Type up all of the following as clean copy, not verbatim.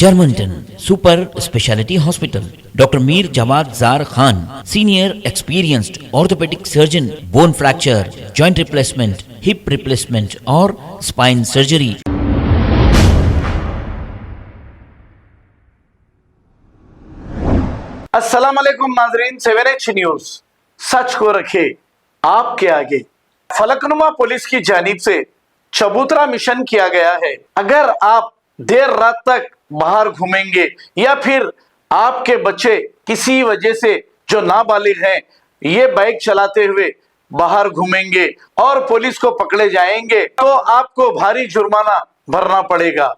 Germantown Super Speciality Hospital. Dr. Mir Jawad Zar Khan, senior experienced orthopedic surgeon, bone fracture, joint replacement, hip replacement or spine surgery. अस्सलाम वालेकुम नाजरीन, 7H news सच को रखे आपके आगे। Falaknuma police की जानिब से चबूतरा मिशन किया गया है। अगर आप देर रात तक बाहर घूमेंगे या फिर आपके बच्चे किसी वजह से जो नाबालिग हैं ये बाइक चलाते हुए बाहर घूमेंगे और पुलिस को पकड़े जाएंगे तो आपको भारी जुर्माना भरना पड़ेगा,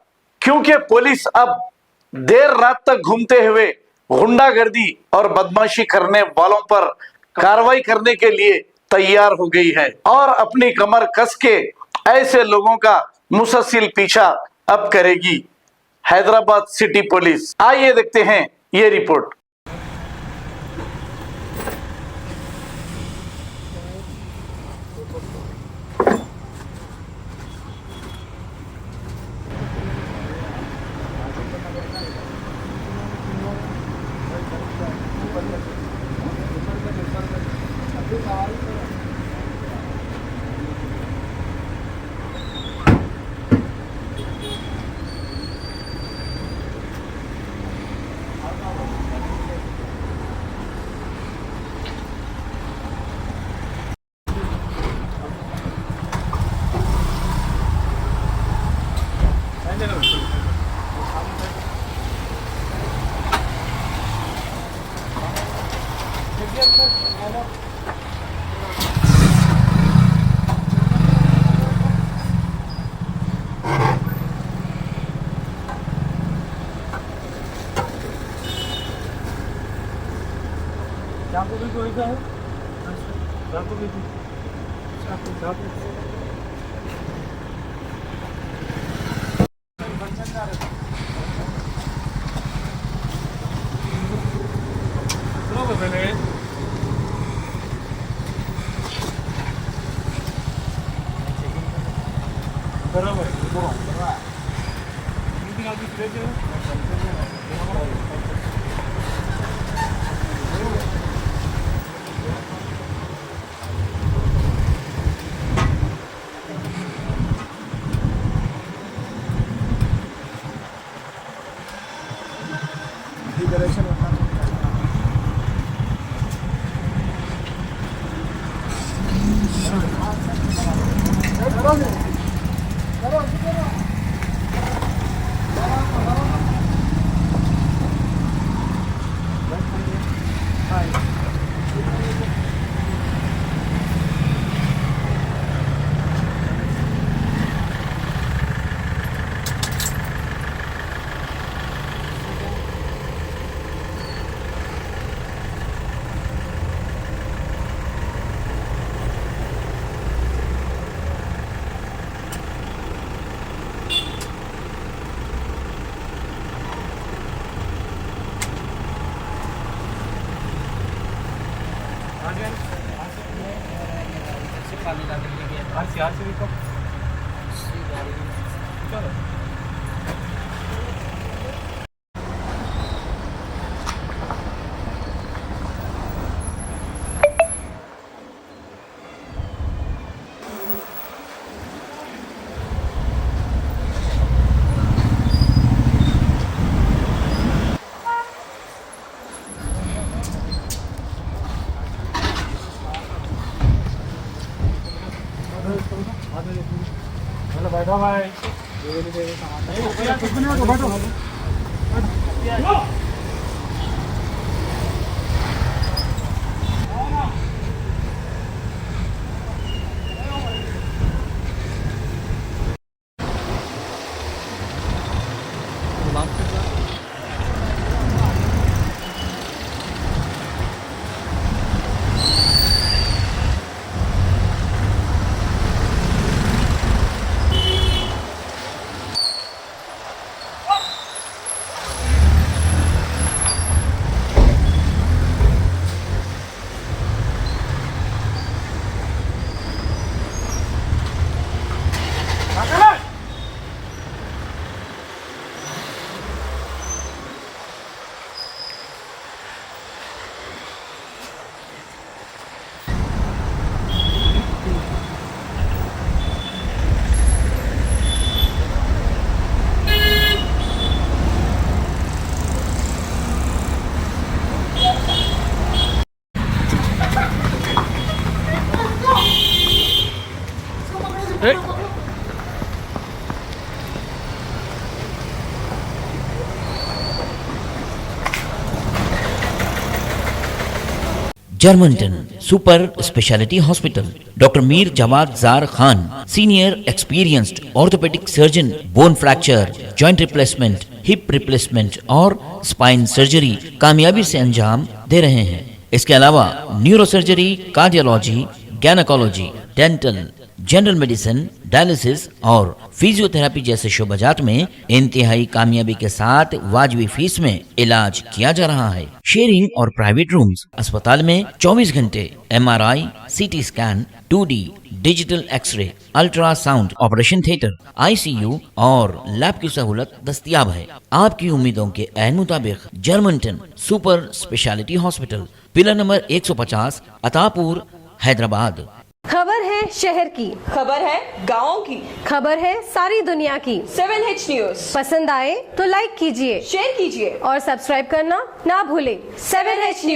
क्योंकि पुलिस अब देर रात तक घूमते हुए गुंडागर्दी और बदमाशी करने वालों पर कार्रवाई करने के लिए तैयार हो गई है और अपनी कमर कस के ऐसे लोगों का मुसलसिल पीछा अब करेगी हैदराबाद सिटी पुलिस। आइए देखते हैं ये रिपोर्ट। चाकू भी कोई सा है, चाकू भी चाकू चाकू सुनो पहले बराबर बराबर मीटिंग आदमी लेते डिक्लेरेशन होता है। बैठा भाई कुछ नहीं बैठो Germanton super speciality hospital, doctor Mir Jamat Jar Khan, senior experienced orthopaedic surgeon, bone fracture, joint replacement, hip replacement और स्पाइन सर्जरी कामयाबी से अंजाम दे रहे हैं। इसके अलावा neuro surgery, cardiology, gynaecology, dental, general medicine, dialysis और फिजियोथेरेपी जैसे शोबाजात में इंतहाई कामयाबी के साथ वाजबी फीस में इलाज किया जा रहा है। शेयरिंग और प्राइवेट रूम्स, अस्पताल में 24 घंटे MRI, CT scan, 2D digital x ray, ultrasound, operation theatre, ICU और लैब की सहूलत दस्तयाब है। आपकी उम्मीदों के ऐन मुताबिक Germanten super speciality hospital, pillar number 150, Attapur, Hyderabad. खबर है शहर की, खबर है गाँव की, खबर है सारी दुनिया की। 7H न्यूज पसंद आए तो लाइक कीजिए, शेयर कीजिए और सब्सक्राइब करना ना भूलें। 7H news.